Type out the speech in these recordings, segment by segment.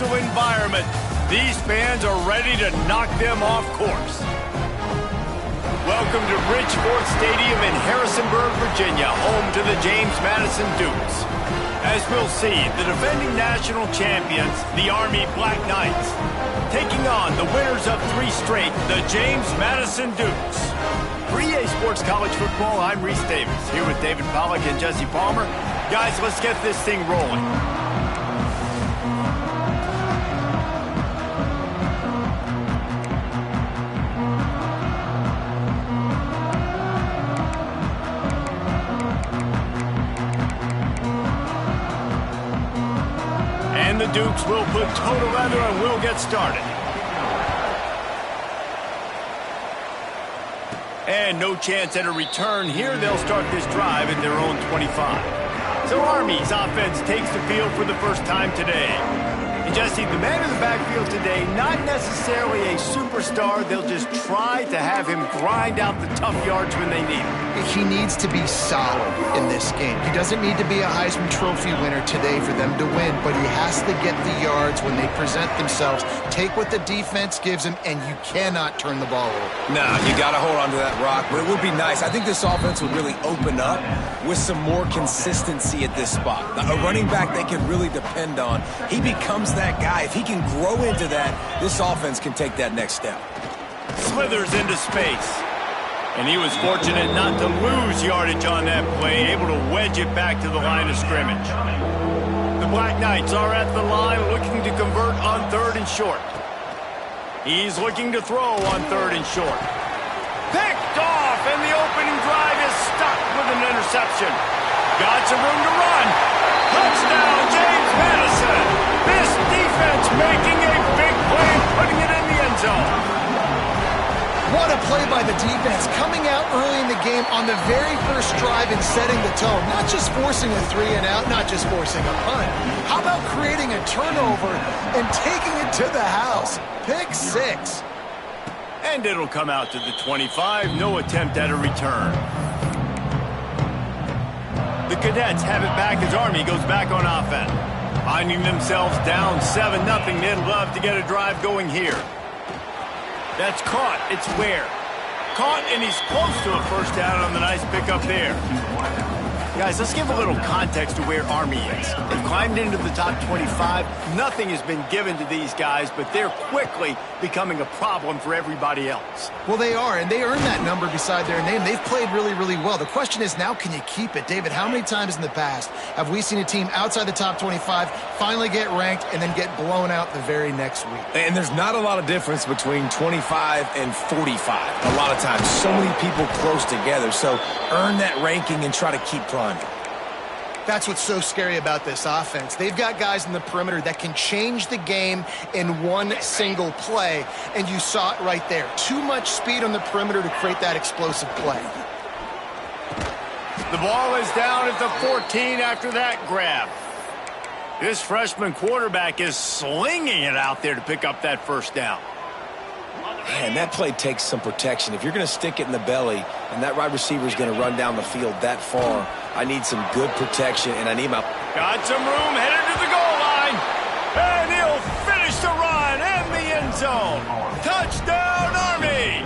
hostile environment. These fans are ready to knock them off course. Welcome to Bridgeport Stadium in Harrisonburg, Virginia, home to the James Madison Dukes. As we'll see, the defending national champions, the Army Black Knights, taking on the winners of 3 straight, the James Madison Dukes. For EA Sports College Football, I'm Reese Davis, here with David Pollack and Jesse Palmer. Guys, let's get this thing rolling. And the Dukes will put total leather and we'll get started. And no chance at a return here. They'll start this drive at their own 25. So Army's offense takes the field for the first time today. And Jesse, the man in the backfield today, not necessarily a superstar. They'll just try to have him grind out the tough yards when they need him. He needs to be solid in this game. He doesn't need to be a Heisman Trophy winner today for them to win, but he has to get the yards when they present themselves. Take what the defense gives him, and you cannot turn the ball over. No, you got to hold on to that rock, but it would be nice. I think this offense would really open up with some more consistency at this spot. A running back they can really depend on. He becomes that guy. If he can grow into that, this offense can take that next step. Slithers into space. And he was fortunate not to lose yardage on that play, able to wedge it back to the line of scrimmage. The Black Knights are at the line looking to convert on 3rd and short. He's looking to throw on 3rd and short. Picked off, and the opening drive is stopped with an interception. Got some room to run. Touchdown, James Madison. This defense making a big play and putting it in the end zone. What a play by the defense, coming out early in the game on the very first drive and setting the tone. Not just forcing a 3-and-out, not just forcing a punt. How about creating a turnover and taking it to the house? Pick 6. And it'll come out to the 25. No attempt at a return. The Cadets have it back as Army goes back on offense. Finding themselves down 7-0. They'd love to get a drive going here. That's caught. It's Ware. Caught, and he's close to a first down on the nice pickup there. Guys, let's give a little context to where Army is. They've climbed into the top 25. Nothing has been given to these guys, but they're quickly becoming a problem for everybody else. Well, they are, and they earned that number beside their name. They've played really, really well. The question is, now can you keep it? David, how many times in the past have we seen a team outside the top 25 finally get ranked and then get blown out the very next week? And there's not a lot of difference between 25 and 45. A lot of times, so many people close together. So earn that ranking and try to keep climbing. That's what's so scary about this offense. They've got guys in the perimeter that can change the game in one single play, and you saw it right there. Too much speed on the perimeter to create that explosive play. The ball is down at the 14 after that grab. This freshman quarterback is slinging it out there to pick up that first down. Man, that play takes some protection. If you're going to stick it in the belly and that wide receiver is going to run down the field that far, I need some good protection, and I need my... Got some room, headed to the goal line. And he'll finish the run and the end zone. Touchdown, Army!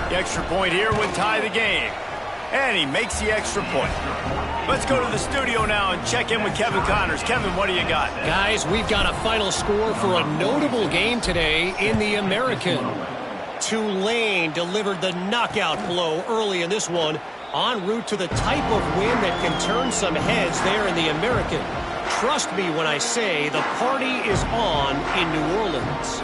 The extra point here would tie the game. And he makes the extra point. Let's go to the studio now and check in with Kevin Connors. Kevin, what do you got? Guys, we've got a final score for a notable game today in the American. Tulane delivered the knockout blow early in this one, en route to the type of win that can turn some heads there in the American. Trust me when I say the party is on in New Orleans.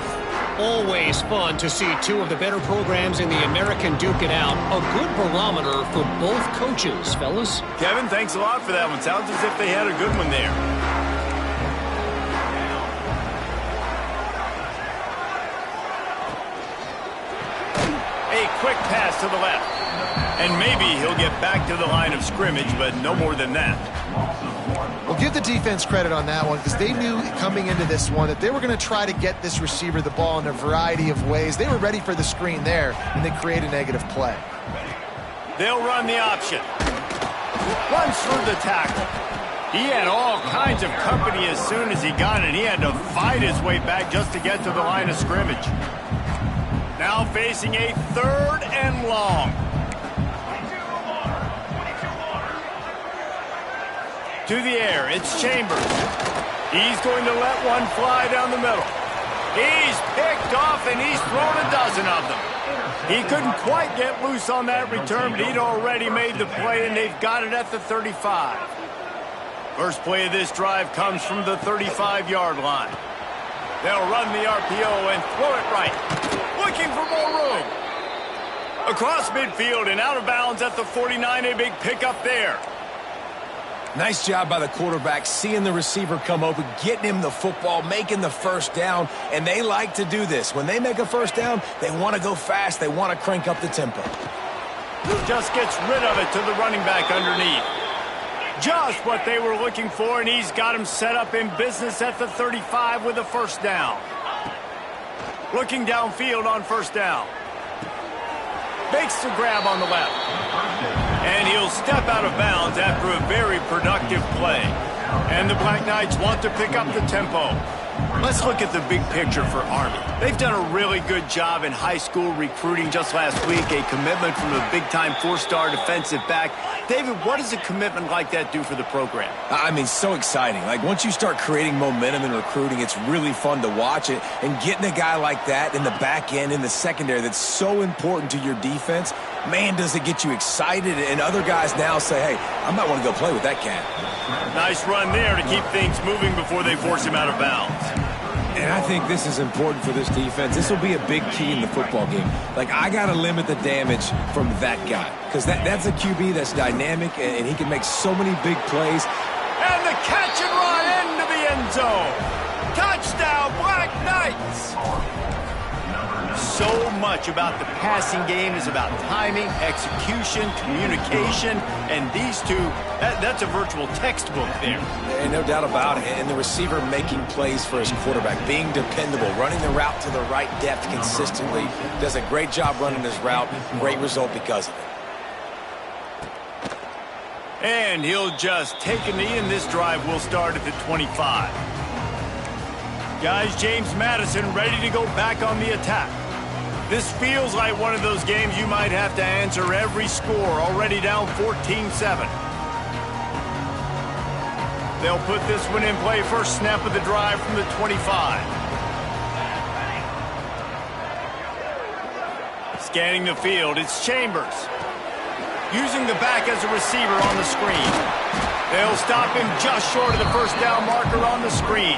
Always fun to see two of the better programs in the American duke it out. A good barometer for both coaches, fellas. Kevin, thanks a lot for that one. Sounds as if they had a good one there. A quick pass to the left. And maybe he'll get back to the line of scrimmage, but no more than that. Well, give the defense credit on that one because they knew coming into this one that they were going to try to get this receiver the ball in a variety of ways. They were ready for the screen there, and they create a negative play. They'll run the option. Runs through the tackle. He had all kinds of company as soon as he got it. He had to fight his way back just to get to the line of scrimmage. Now facing a 3rd and long. To the air, it's Chambers. He's going to let one fly down the middle. He's picked off, and he's thrown a dozen of them. He couldn't quite get loose on that return, but he'd already made the play, and they've got it at the 35. First play of this drive comes from the 35-yard line. They'll run the RPO and throw it right. Looking for more room. Across midfield and out of bounds at the 49, a big pickup there. Nice job by the quarterback, seeing the receiver come open, getting him the football, making the first down, and they like to do this. When they make a first down, they want to go fast. They want to crank up the tempo. Just gets rid of it to the running back underneath. Just what they were looking for, and he's got him set up in business at the 35 with a first down. Looking downfield on first down. Makes the grab on the left. And he'll step out of bounds after a very productive play. And the Black Knights want to pick up the tempo. Let's look at the big picture for Army. They've done a really good job in high school recruiting just last week, a commitment from a big-time 4-star defensive back. David, what does a commitment like that do for the program? I mean, so exciting. Like, once you start creating momentum in recruiting, it's really fun to watch it. And getting a guy like that in the back end, in the secondary, that's so important to your defense, man, does it get you excited. And other guys now say, hey, I might want to go play with that cat. Nice run there to keep things moving before they force him out of bounds. And I think this is important for this defense. This will be a big key in the football game. Like, I got to limit the damage from that guy. Because that's a QB that's dynamic, and he can make so many big plays. And the catch and run into the end zone. Touchdown, Black Knights! So much about the passing game is about timing, execution, communication, and these two, that's a virtual textbook there. And no doubt about it. And the receiver making plays for his quarterback, being dependable, running the route to the right depth consistently, does a great job running his route. Great result because of it. And he'll just take a knee, and this drive will start at the 25. Guys, James Madison ready to go back on the attack. This feels like one of those games you might have to answer every score, already down 14-7. They'll put this one in play, first snap of the drive from the 25. Scanning the field, it's Chambers. Using the back as a receiver on the screen. They'll stop him just short of the first down marker on the screen.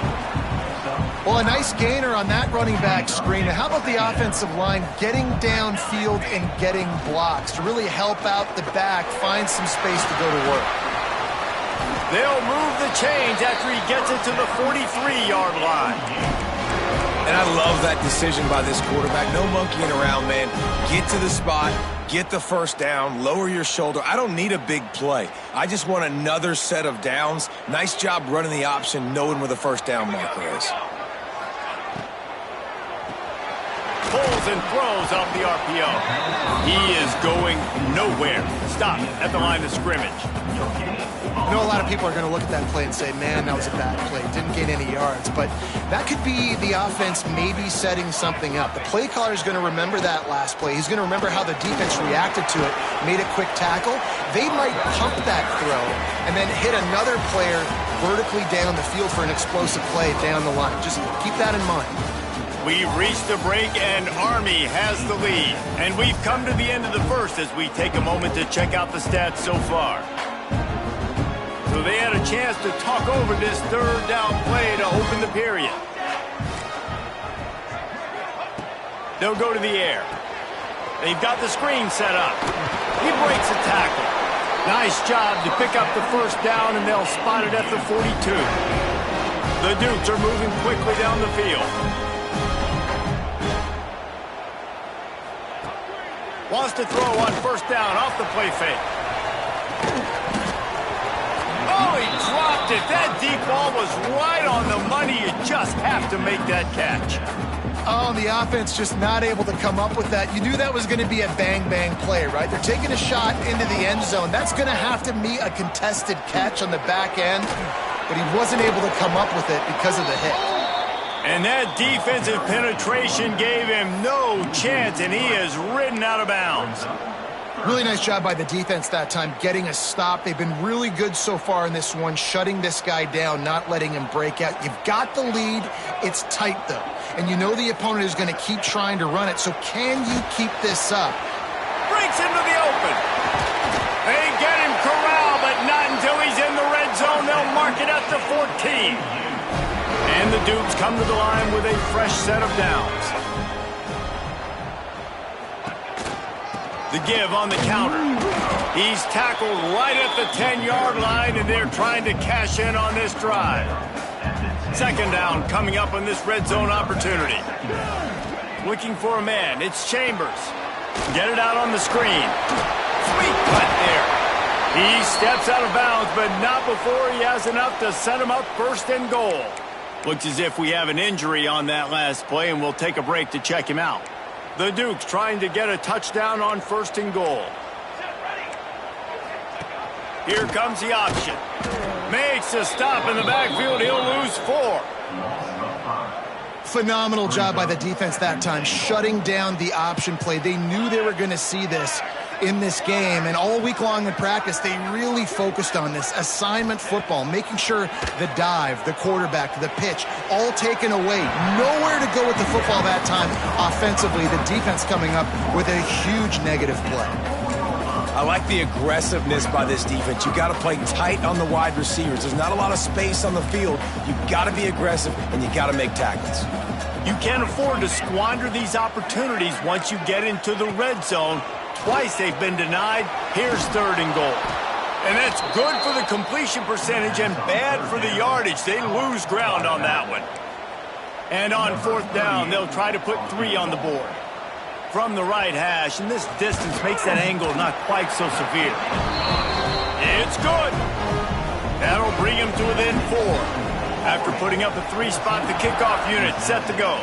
Well, a nice gainer on that running back screen. How about the offensive line getting downfield and getting blocks to really help out the back, find some space to go to work? They'll move the chains after he gets it to the 43-yard line. And I love that decision by this quarterback. No monkeying around, man. Get to the spot, get the first down, lower your shoulder. I don't need a big play. I just want another set of downs. Nice job running the option, knowing where the first down marker is. Pulls and throws off the RPO. He is going nowhere. Stop at the line of scrimmage. I know a lot of people are going to look at that play and say, man, that was a bad play. Didn't gain any yards. But that could be the offense maybe setting something up. The play caller is going to remember that last play. He's going to remember how the defense reacted to it, made a quick tackle. They might pump that throw and then hit another player vertically down the field for an explosive play down the line. Just keep that in mind. We've reached the break, and Army has the lead. And we've come to the end of the first as we take a moment to check out the stats so far. So they had a chance to talk over this third down play to open the period. They'll go to the air. They've got the screen set up. He breaks a tackle. Nice job to pick up the first down, and they'll spot it at the 42. The Dukes are moving quickly down the field. Wants to throw on first down off the play fake. Oh, he dropped it. That deep ball was right on the money. You just have to make that catch. Oh, the offense just not able to come up with that. You knew that was going to be a bang-bang play, right? They're taking a shot into the end zone. That's going to have to be a contested catch on the back end, but he wasn't able to come up with it because of the hit. And that defensive penetration gave him no chance, and he is ridden out of bounds. Really nice job by the defense that time, getting a stop. They've been really good so far in this one, shutting this guy down, not letting him break out. You've got the lead. It's tight, though. And you know the opponent is going to keep trying to run it, so can you keep this up? Breaks into the open. They get him corralled, but not until he's in the red zone. They'll mark it up to 14. And the Dukes come to the line with a fresh set of downs. The give on the counter. He's tackled right at the 10-yard line, and they're trying to cash in on this drive. Second down coming up on this red zone opportunity. Looking for a man. It's Chambers. Get it out on the screen. Sweet cut there. He steps out of bounds, but not before he has enough to set him up first and goal. Looks as if we have an injury on that last play, and we'll take a break to check him out. The Dukes trying to get a touchdown on first and goal. Here comes the option. Makes a stop in the backfield. He'll lose 4. Phenomenal job by the defense that time, shutting down the option play. They knew they were going to see this in this game, and all week long in practice, they really focused on this assignment football, making sure the dive, the quarterback, the pitch, all taken away. Nowhere to go with the football that time offensively. The defense coming up with a huge negative play. I like the aggressiveness by this defense. You got to play tight on the wide receivers. There's not a lot of space on the field. You got to be aggressive, and you got to make tackles. You can't afford to squander these opportunities once you get into the red zone. Twice they've been denied. Here's third and goal. And that's good for the completion percentage and bad for the yardage. They lose ground on that one. And on fourth down, they'll try to put 3 on the board. From the right hash, and this distance makes that angle not quite so severe. It's good. That'll bring him to within 4. After putting up a 3-spot, the kickoff unit set to go.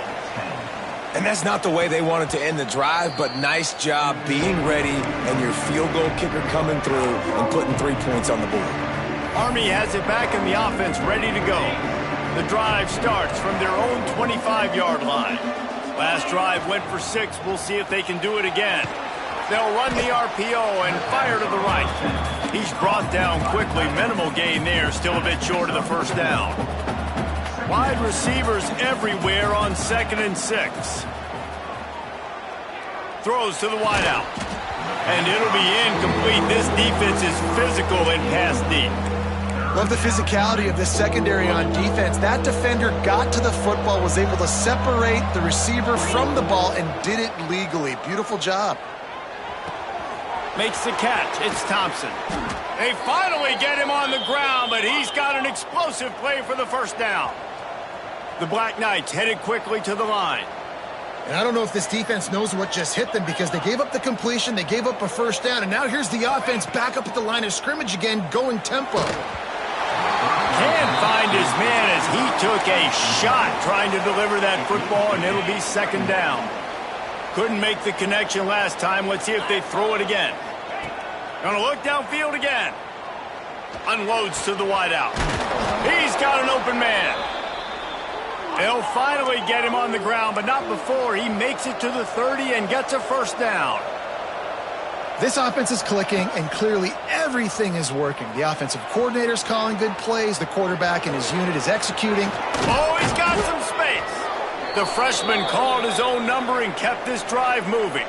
And that's not the way they wanted to end the drive, but nice job being ready and your field goal kicker coming through and putting 3 points on the board. Army has it back in the offense ready to go. The drive starts from their own 25-yard line. Last drive went for 6. We'll see if they can do it again. They'll run the RPO and fire to the right. He's brought down quickly. Minimal gain there, still a bit short of the first down. Wide receivers everywhere on 2nd and 6. Throws to the wideout. And it'll be incomplete. This defense is physical in pass deep. Love the physicality of this secondary on defense. That defender got to the football, was able to separate the receiver from the ball, and did it legally. Beautiful job. Makes the catch. It's Thompson. They finally get him on the ground, but he's got an explosive play for the first down. The Black Knights headed quickly to the line. And I don't know if this defense knows what just hit them, because they gave up the completion, they gave up a first down, and now here's the offense back up at the line of scrimmage again, going tempo. Can't find his man as he took a shot trying to deliver that football, and it'll be second down. Couldn't make the connection last time. Let's see if they throw it again. Gonna look downfield again. Unloads to the wideout. He's got an open man. They'll finally get him on the ground, but not before he makes it to the 30 and gets a first down. This offense is clicking, and clearly everything is working. The offensive coordinator's calling good plays. The quarterback and his unit is executing. Oh, he's got some space. The freshman called his own number and kept this drive moving.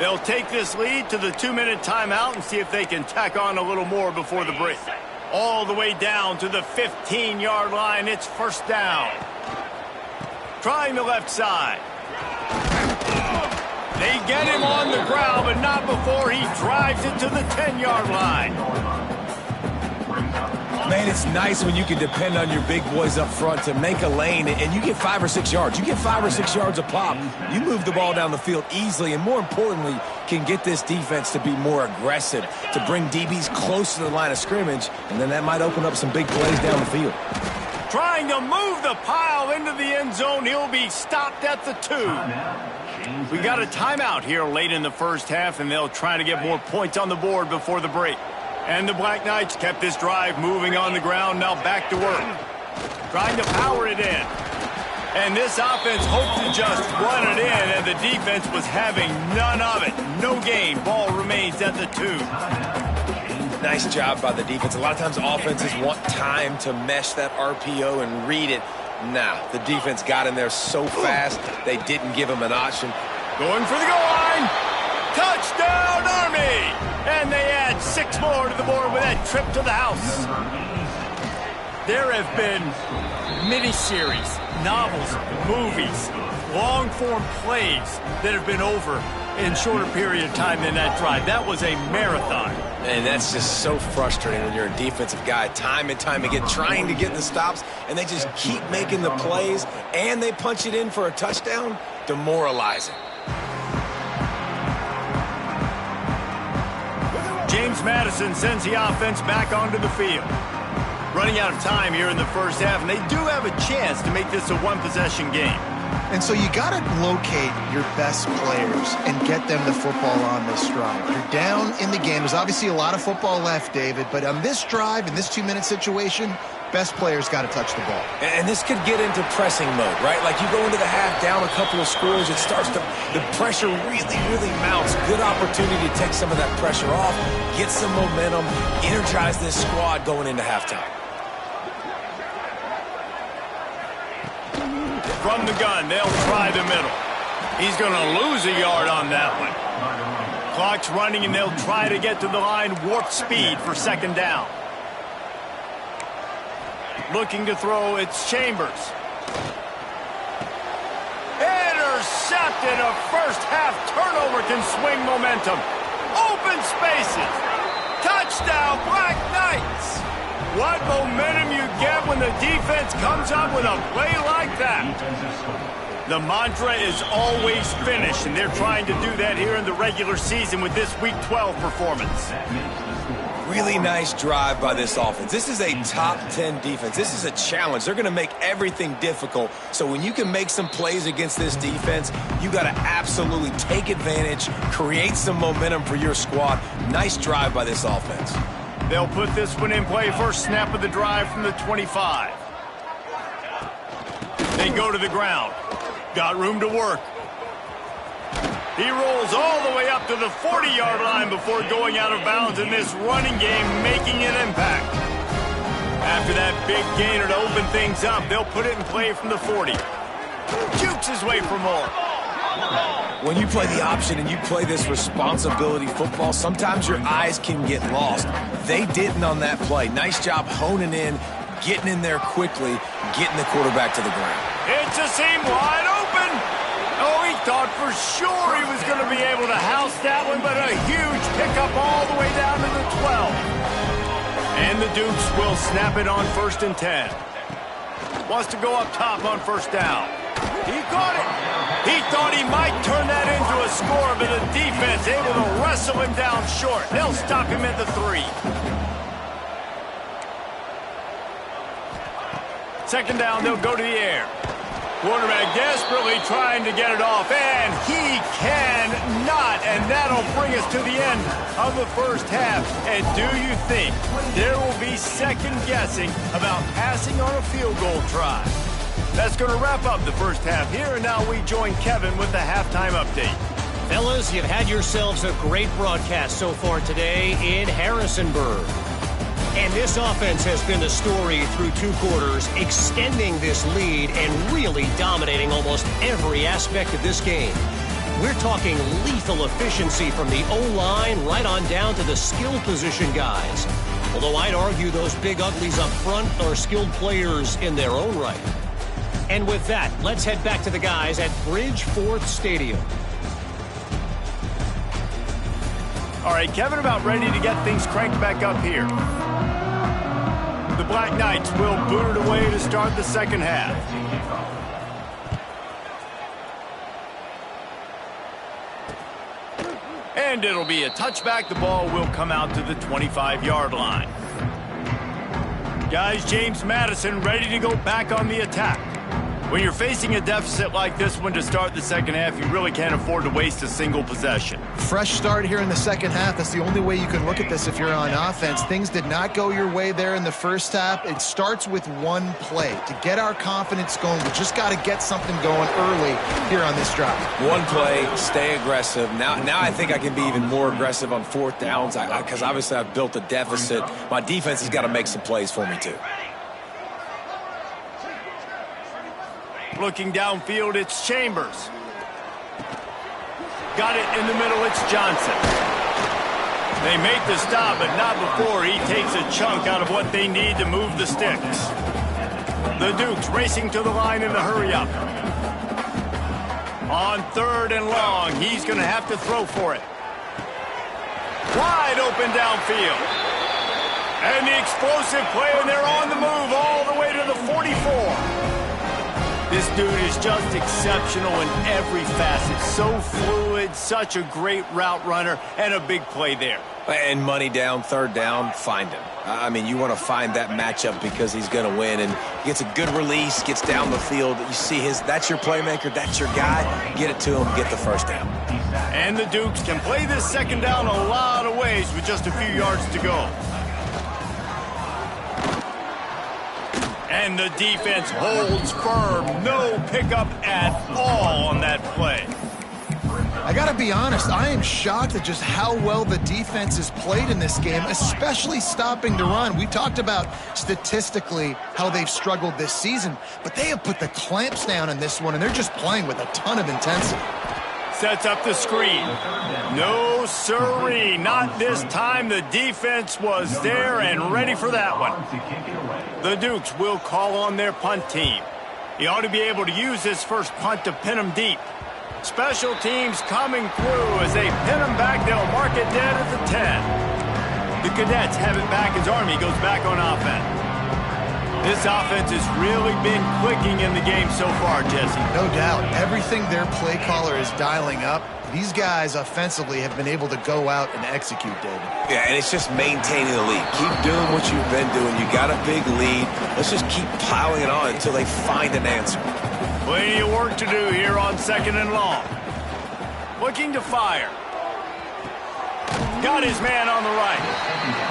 They'll take this lead to the 2-minute timeout and see if they can tack on a little more before the break. All the way down to the 15-yard line. It's first down. Trying the left side. They get him on the ground, but not before he drives it to the 10-yard line. Man, it's nice when you can depend on your big boys up front to make a lane, and you get 5 or 6 yards. You get 5 or 6 yards a pop. You move the ball down the field easily, and more importantly, can get this defense to be more aggressive, to bring DBs close to the line of scrimmage, and then that might open up some big plays down the field. Trying to move the pile into the end zone. He'll be stopped at the 2. We got a timeout here late in the first half, and they'll try to get more points on the board before the break. And the Black Knights kept this drive moving on the ground. Now back to work. Trying to power it in. And this offense hoped to just run it in, and the defense was having none of it. No gain. Ball remains at the 2. Nice job by the defense. A lot of times offenses want time to mesh that RPO and read it. Nah, the defense got in there so fast, they didn't give him an option. Going for the goal line. Touchdown, Army! And they add 6 more to the board with that trip to the house. There have been miniseries, novels, movies, long-form plays that have been over in shorter period of time than that drive. That was a marathon. And that's just so frustrating when you're a defensive guy, time and time again, trying to get the stops, and they just keep making the plays, and they punch it in for a touchdown. Demoralizing. James Madison sends the offense back onto the field. Running out of time here in the first half, and they do have a chance to make this a one-possession game. And so you got to locate your best players and get them the football on this drive. You're down in the game. There's obviously a lot of football left, David, but on this drive, in this 2-minute situation, best players got to touch the ball. And this could get into pressing mode, right? Like you go into the half down a couple of scores, it starts to, the pressure really mounts. Good opportunity to take some of that pressure off, get some momentum, energize this squad going into halftime. From the gun, they'll try the middle. He's going to lose a yard on that one. Clock's running, and they'll try to get to the line, warp speed for second down. Looking to throw, it's Chambers. Intercepted. A first-half turnover can swing momentum. Open spaces. Touchdown, Black Knights. What momentum you get when the defense comes up with a play like that. The mantra is always finish, and they're trying to do that here in the regular season with this Week 12 performance. Really nice drive by this offense. This is a top 10 defense. This is a challenge. They're going to make everything difficult. So when you can make some plays against this defense, you got to absolutely take advantage, create some momentum for your squad. Nice drive by this offense. They'll put this one in play. First snap of the drive from the 25. They go to the ground. Got room to work. He rolls all the way up to the 40-yard line before going out of bounds in this running game, making an impact. After that big gainer to open things up, they'll put it in play from the 40. Jukes his way for more. When you play the option and you play this responsibility football, sometimes your eyes can get lost. They didn't on that play. Nice job honing in, getting in there quickly, getting the quarterback to the ground. It's a seam wide open. Oh, he thought for sure he was going to be able to house that one, but a huge pickup all the way down to the 12. And the Dukes will snap it on 1st and 10. Wants to go up top on first down. He caught it. He thought he might turn that into a score, but the defense able to wrestle him down short. They'll stop him at the 3. Second down, they'll go to the air. Quarterback desperately trying to get it off, and he cannot, and that'll bring us to the end of the first half. And do you think there will be second guessing about passing on a field goal try? That's going to wrap up the first half here, and now we join Kevin with the halftime update. Fellas, you've had yourselves a great broadcast so far today in Harrisonburg. And this offense has been the story through 2 quarters, extending this lead and really dominating almost every aspect of this game. We're talking lethal efficiency from the O-line right on down to the skill position guys. Although I'd argue those big uglies up front are skilled players in their own right. And with that, let's head back to the guys at Bridgeforth Stadium. All right, Kevin, about ready to get things cranked back up here. The Black Knights will boot it away to start the second half. And it'll be a touchback. The ball will come out to the 25-yard line. Guys, James Madison ready to go back on the attack. When you're facing a deficit like this one to start the second half, you really can't afford to waste a single possession. Fresh start here in the second half. That's the only way you can look at this if you're on offense. Things did not go your way there in the first half. It starts with one play. To get our confidence going, we just got to get something going early here on this drive. One play, stay aggressive. Now I think I can be even more aggressive on fourth downs because obviously I've built a deficit. My defense has got to make some plays for me too. Looking downfield, it's Chambers. Got it in the middle, it's Johnson. They make the stop, but not before he takes a chunk out of what they need to move the sticks. The Dukes racing to the line in the hurry-up. On 3rd and long, he's going to have to throw for it. Wide open downfield. And the explosive play, and they're on the move all the way to the 44. This dude is just exceptional in every facet. So fluid, such a great route runner, and a big play there. And money down, 3rd down, find him. I mean, you want to find that matchup because he's going to win. And he gets a good release, gets down the field. You see that's your playmaker, that's your guy. Get it to him, get the 1st down. And the Dukes can play this 2nd down a lot of ways with just a few yards to go. And the defense holds firm. No pickup at all on that play. I got to be honest, I am shocked at just how well the defense has played in this game, especially stopping the run. We talked about statistically how they've struggled this season, but they have put the clamps down in this one, and they're just playing with a ton of intensity. Sets up the screen. No siree, not this time. The defense was there and ready for that one. The Dukes will call on their punt team. He ought to be able to use this first punt to pin them deep. Special teams coming through as they pin them back. They'll mark it dead at the 10. The Cadets have it back as Army goes back on offense. This offense has really been clicking in the game so far, Jesse. No doubt. Everything their play caller is dialing up, these guys offensively have been able to go out and execute, David. Yeah, and it's just maintaining the lead. Keep doing what you've been doing. You got a big lead. Let's just keep piling it on until they find an answer. Plenty of work to do here on 2nd and long. Looking to fire. Got his man on the right.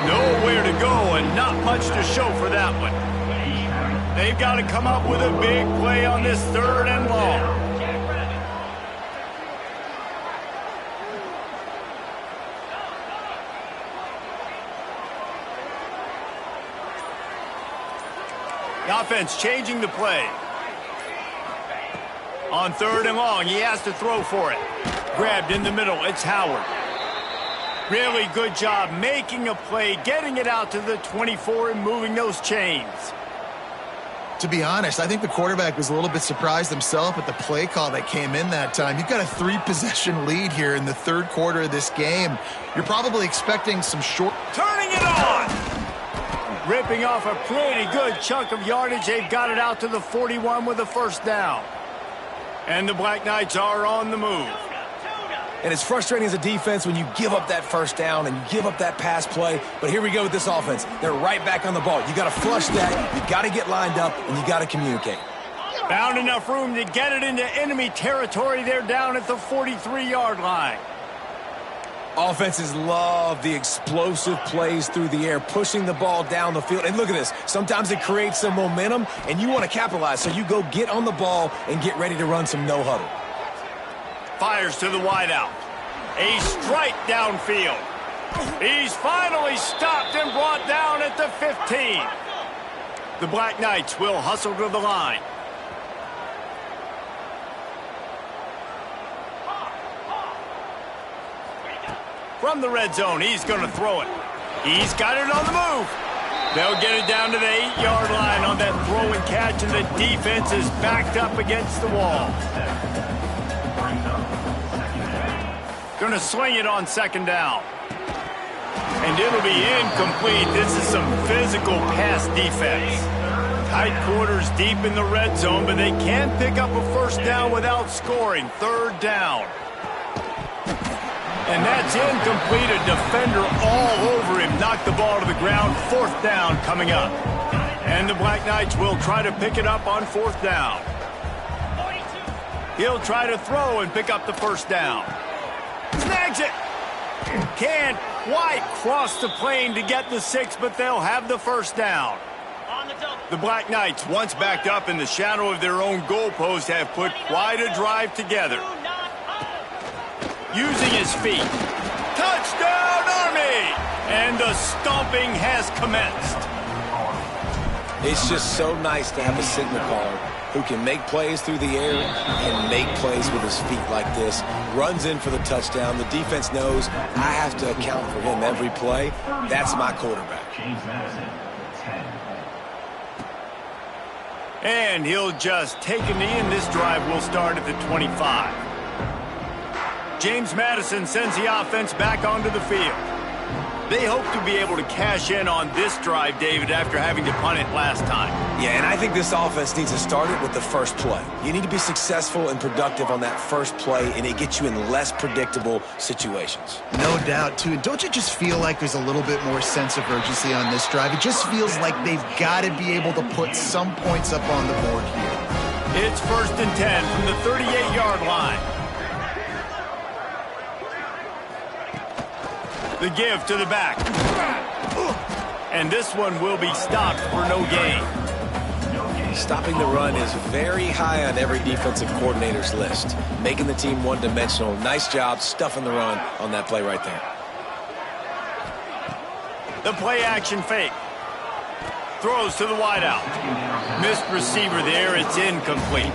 Nowhere to go and not much to show for that one. They've got to come up with a big play on this 3rd and long. The offense changing the play. On 3rd and long, he has to throw for it. Grabbed in the middle, it's Howard. Really good job making a play, getting it out to the 24 and moving those chains. To be honest, I think the quarterback was a little bit surprised himself at the play call that came in that time. You've got a 3-possession lead here in the 3rd quarter of this game. You're probably expecting some short... Turning it on! Ripping off a pretty good chunk of yardage. They've got it out to the 41 with a 1st down. And the Black Knights are on the move. And it's frustrating as a defense when you give up that 1st down and you give up that pass play. But here we go with this offense. They're right back on the ball. You got to flush that. You got to get lined up, and you got to communicate. Found enough room to get it into enemy territory. They're down at the 43-yard line. Offenses love the explosive plays through the air, pushing the ball down the field. And look at this. Sometimes it creates some momentum, and you want to capitalize. So you go get on the ball and get ready to run some no-huddle. Fires to the wideout. A strike downfield. He's finally stopped and brought down at the 15. The Black Knights will hustle to the line. From the red zone, he's going to throw it. He's got it on the move. They'll get it down to the 8-yard line on that throw and catch, and the defense is backed up against the wall. Going to swing it on 2nd down. And it'll be incomplete. This is some physical pass defense. Tight quarters deep in the red zone, but they can pick up a 1st down without scoring. 3rd down. And that's incomplete. A defender all over him. Knocked the ball to the ground. 4th down coming up. And the Black Knights will try to pick it up on 4th down. He'll try to throw and pick up the 1st down. Snags it. Can't quite cross the plane to get the 6, but they'll have the 1st down. The Black Knights, once backed up in the shadow of their own goalpost, have put quite a drive together. Using his feet. Touchdown, Army! And the stomping has commenced. It's just so nice to have a signal caller who can make plays through the air and make plays with his feet like this. Runs in for the touchdown. The defense knows I have to account for him every play. That's my quarterback. And he'll just take a knee, and this drive will start at the 25. James Madison sends the offense back onto the field. They hope to be able to cash in on this drive, David, after having to punt it last time. Yeah, and I think this offense needs to start it with the first play. You need to be successful and productive on that first play, and it gets you in less predictable situations. No doubt, too. Don't you just feel like there's a little bit more sense of urgency on this drive? It just feels like they've got to be able to put some points up on the board here. It's 1st and 10 from the 38-yard line. The give to the back. And this one will be stopped for no gain. Stopping the run is very high on every defensive coordinator's list. Making the team one-dimensional. Nice job stuffing the run on that play right there. The play action fake. Throws to the wideout. Missed receiver there. It's incomplete.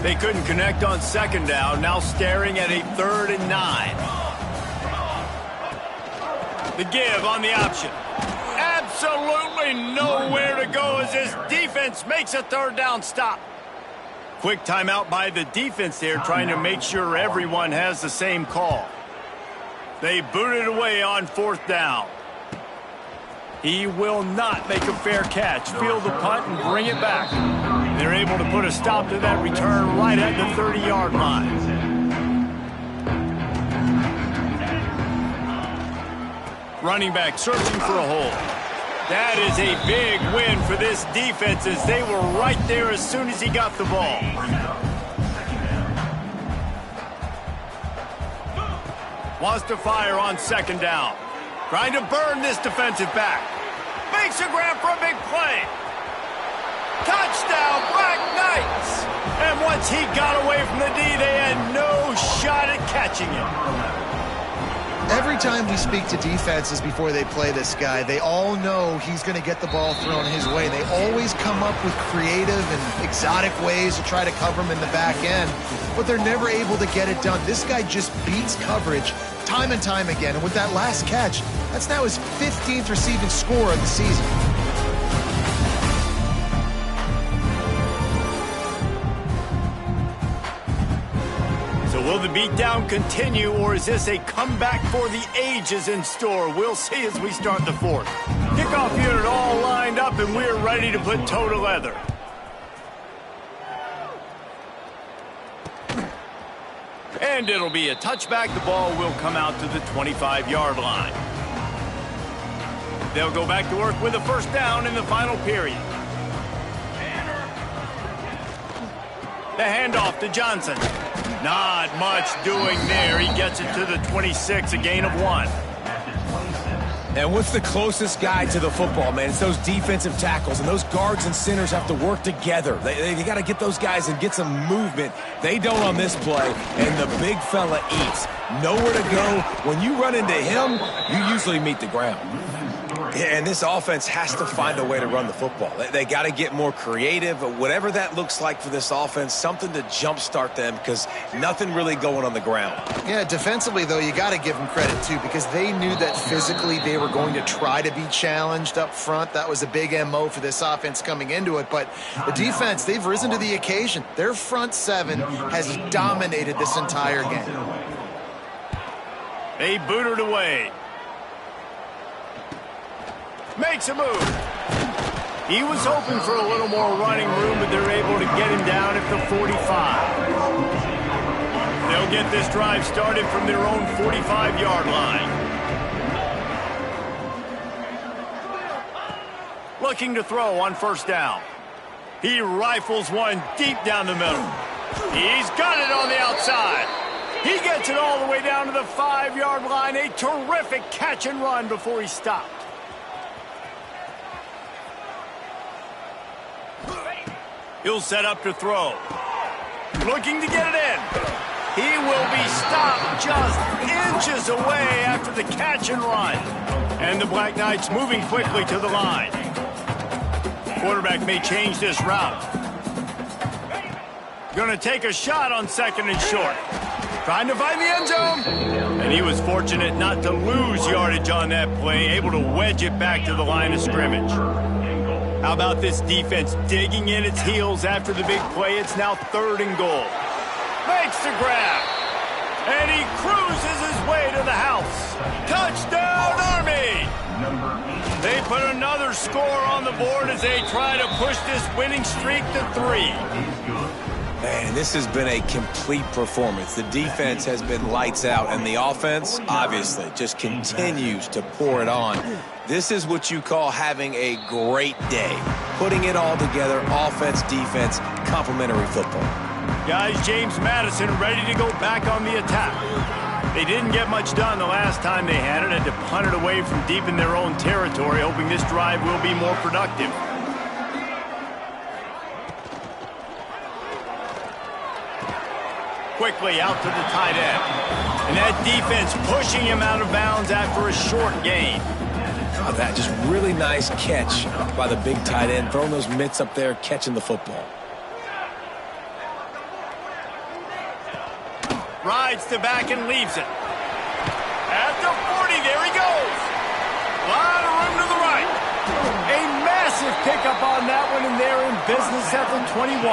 They couldn't connect on 2nd down, now staring at a 3rd and 9. The give on the option. Absolutely nowhere to go as this defense makes a 3rd down stop. Quick timeout by the defense there, trying to make sure everyone has the same call. They boot it away on 4th down. He will not make a fair catch. Field the punt and bring it back. They're able to put a stop to that return right at the 30-yard line. Running back searching for a hole. That is a big win for this defense as they were right there as soon as he got the ball. Wants to fire on 2nd down. Trying to burn this defensive back. Makes a grab for a big play. Touchdown, Black Knights! And once he got away from the D, they had no shot at catching him. Every time we speak to defenses before they play this guy, they all know he's going to get the ball thrown his way. They always come up with creative and exotic ways to try to cover him in the back end, but they're never able to get it done. This guy just beats coverage time and time again, and with that last catch, that's now his 15th receiving score of the season. Will the beatdown continue, or is this a comeback for the ages in store? We'll see as we start the 4th. Kickoff unit all lined up, and we're ready to put toe to leather. And it'll be a touchback. The ball will come out to the 25-yard line. They'll go back to work with a 1st down in the final period. The handoff to Johnson. Not much doing there. He gets it to the 26, a gain of 1. And what's the closest guy to the football, man? It's those defensive tackles, and those guards and centers have to work together. They got to get those guys and get some movement. They don't on this play, and the big fella eats. Nowhere to go. When you run into him, you usually meet the ground. Yeah, and this offense has to find a way to run the football. They got to get more creative, whatever that looks like for this offense, something to jumpstart them because nothing really going on the ground. Yeah, defensively, though, you got to give them credit, too, because they knew that physically they were going to try to be challenged up front. That was a big MO for this offense coming into it. But the defense, they've risen to the occasion. Their front 7 has dominated this entire game. They booted away. Makes a move. He was hoping for a little more running room, but they're able to get him down at the 45. They'll get this drive started from their own 45-yard line. looking to throw on first down. He rifles one deep down the middle. He's got it on the outside. He gets it all the way down to the 5-yard line. A terrific catch and run before he stopped. He'll set up to throw. Looking to get it in. He will be stopped just inches away after the catch and run. And the Black Knights moving quickly to the line. Quarterback may change this route. Going to take a shot on second and short. Trying to find the end zone. And he was fortunate not to lose yardage on that play, able to wedge it back to the line of scrimmage. How about this defense digging in its heels after the big play? It's now 3rd and goal. Makes the grab. And he cruises his way to the house. Touchdown, Army! They put another score on the board as they try to push this winning streak to 3. Man, this has been a complete performance. The defense has been lights out, and the offense, obviously, just continues to pour it on. This is what you call having a great day. Putting it all together, offense, defense, complementary football. Guys, James Madison ready to go back on the attack. They didn't get much done the last time they had it to punt it away from deep in their own territory, hoping this drive will be more productive. Quickly out to the tight end. And that defense pushing him out of bounds after a short gain. Oh, that just really nice catch by the big tight end, throwing those mitts up there, catching the football. Rides the back and leaves it. At the 40, there he goes. A lot of room to the right. A massive pickup on that one, and they're in business at the 21.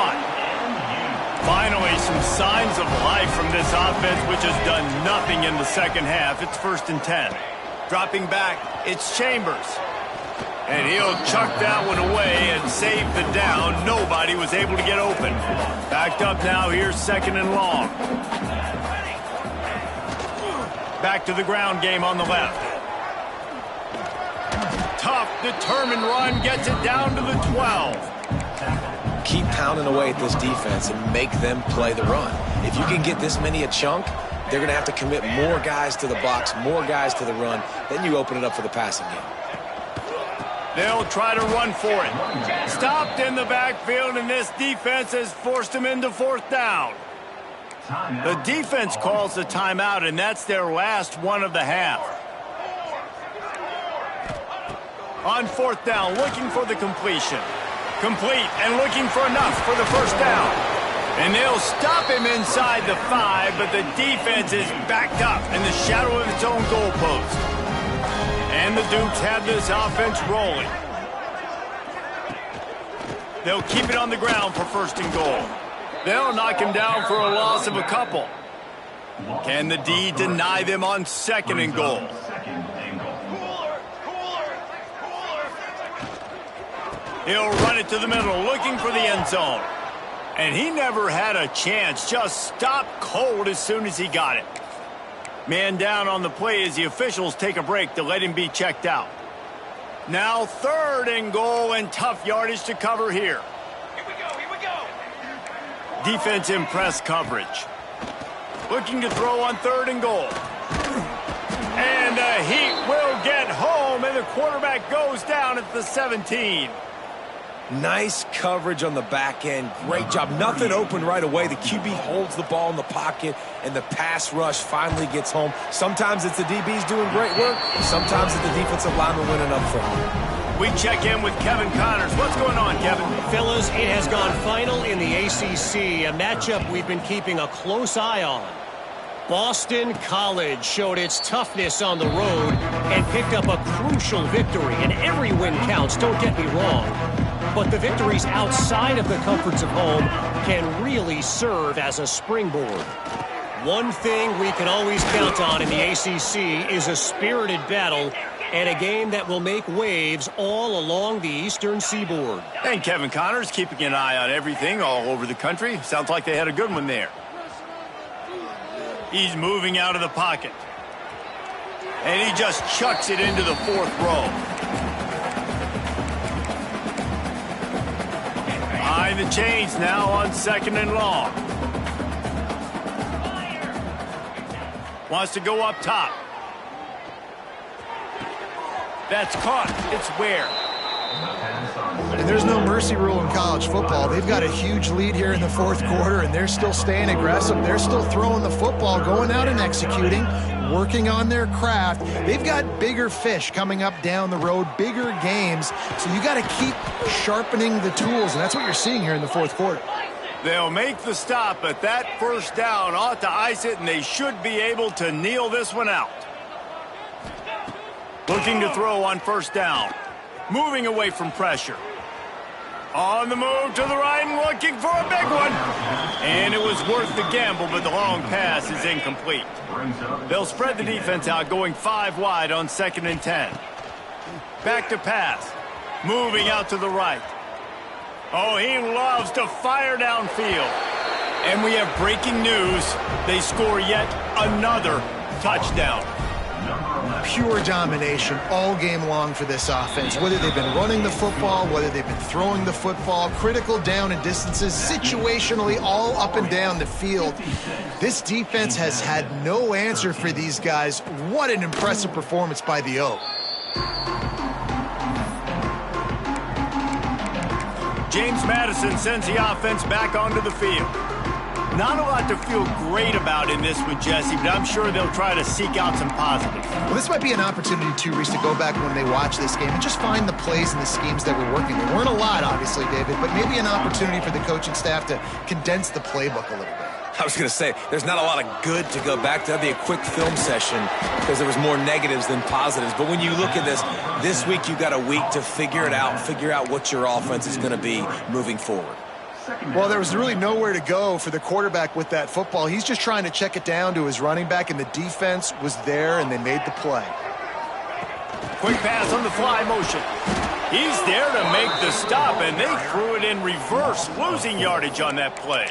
Finally, some signs of life from this offense, which has done nothing in the second half. It's 1st and 10. Dropping back, it's Chambers. And he'll chuck that one away and save the down. Nobody was able to get open. Backed up now, here's 2nd and long. Back to the ground game on the left. Tough, determined run, gets it down to the 12. Keep pounding away at this defense and make them play the run. If you can get this many a chunk, they're going to have to commit more guys to the box, more guys to the run. Then you open it up for the passing game. They'll try to run for it. Stopped in the backfield, and this defense has forced him into 4th down. The defense calls the timeout, and that's their last one of the half. On 4th down, looking for the completion. Complete and looking for enough for the first down. And they'll stop him inside the 5, but the defense is backed up in the shadow of its own goalpost. And the Dukes have this offense rolling. They'll keep it on the ground for 1st and goal. They'll knock him down for a loss of a couple. Can the D deny them on 2nd and goal? He'll run it to the middle, looking for the end zone. And he never had a chance, just stopped cold as soon as he got it. Man down on the play as the officials take a break to let him be checked out. Now 3rd and goal, and tough yardage to cover here. Here we go. Defense in press coverage. Looking to throw on 3rd and goal. And the Heat will get home, and the quarterback goes down at the 17. Nice coverage on the back end. Great job. Nothing open right away. The QB holds the ball in the pocket, and the pass rush finally gets home. Sometimes it's the DBs doing great work. Sometimes it's the defensive lineman winning up front. We check in with Kevin Connors. What's going on, Kevin? Fellas, it has gone final in the ACC, a matchup we've been keeping a close eye on. Boston College showed its toughness on the road and picked up a crucial victory. And every win counts, don't get me wrong. But the victories outside of the comforts of home can really serve as a springboard. One thing we can always count on in the ACC is a spirited battle and a game that will make waves all along the Eastern Seaboard. And Kevin Connors keeping an eye on everything all over the country. Sounds like they had a good one there. He's moving out of the pocket. And he just chucks it into the 4th row. the chains now on 2nd and long. Wants to go up top. That's caught. It's Ware. And there's no mercy rule in college football. They've got a huge lead here in the 4th quarter, and they're still staying aggressive. They're still throwing the football, going out and executing, working on their craft. They've got bigger fish coming up down the road, bigger games. So you got to keep sharpening the tools, and that's what you're seeing here in the 4th quarter. They'll make the stop, but that first down ought to ice it, and they should be able to kneel this one out. Looking to throw on 1st down. Moving away from pressure. On the move to the right and looking for a big one. And it was worth the gamble, but the long pass is incomplete. They'll spread the defense out, going 5 wide on 2nd and 10. Back to pass. Moving out to the right. Oh, he loves to fire downfield. And we have breaking news. They score yet another touchdown. Pure domination all game long for this offense. Whether they've been running the football, whether they've been throwing the football, critical down and distances, situationally all up and down the field. This defense has had no answer for these guys. What an impressive performance by the O. James Madison sends the offense back onto the field. Not a lot to feel great about in this one, Jesse, but I'm sure they'll try to seek out some positives. Well, this might be an opportunity, too, Reese, to go back when they watch this game and just find the plays and the schemes that were working. There weren't a lot, obviously, David, but maybe an opportunity for the coaching staff to condense the playbook a little bit. I was going to say, there's not a lot of good to go back to. That'd be a quick film session because there was more negatives than positives. But when you look at this week you got a week to figure it out, figure out what your offense is going to be moving forward. Well, there was really nowhere to go for the quarterback with that football. He's just trying to check it down to his running back, and the defense was there, and they made the play. Quick pass on the fly motion. He's there to make the stop, and they threw it in reverse, losing yardage on that play.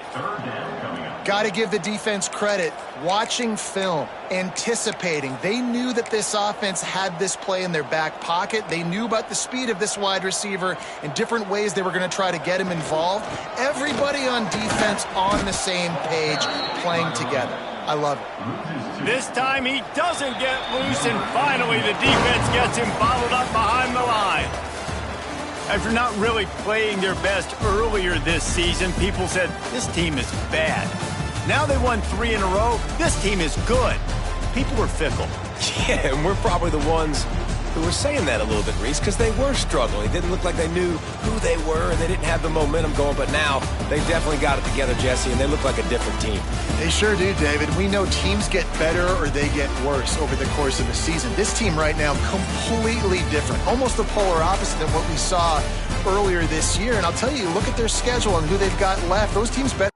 Got to give the defense credit. Watching film, anticipating. They knew that this offense had this play in their back pocket. They knew about the speed of this wide receiver and different ways they were going to try to get him involved. Everybody on defense on the same page, playing together. I love it. This time he doesn't get loose, and finally the defense gets him bottled up behind the line. After not really playing their best earlier this season, people said, this team is bad. Now they won 3 in a row. This team is good. People are fickle. Yeah, and we're probably the ones who were saying that a little bit, Reese, because they were struggling. It didn't look like they knew who they were, and they didn't have the momentum going. But now they definitely got it together, Jesse, and they look like a different team. They sure do, David. We know teams get better or they get worse over the course of the season. This team right now, completely different. Almost the polar opposite of what we saw earlier this year. And I'll tell you, look at their schedule and who they've got left. Those teams better.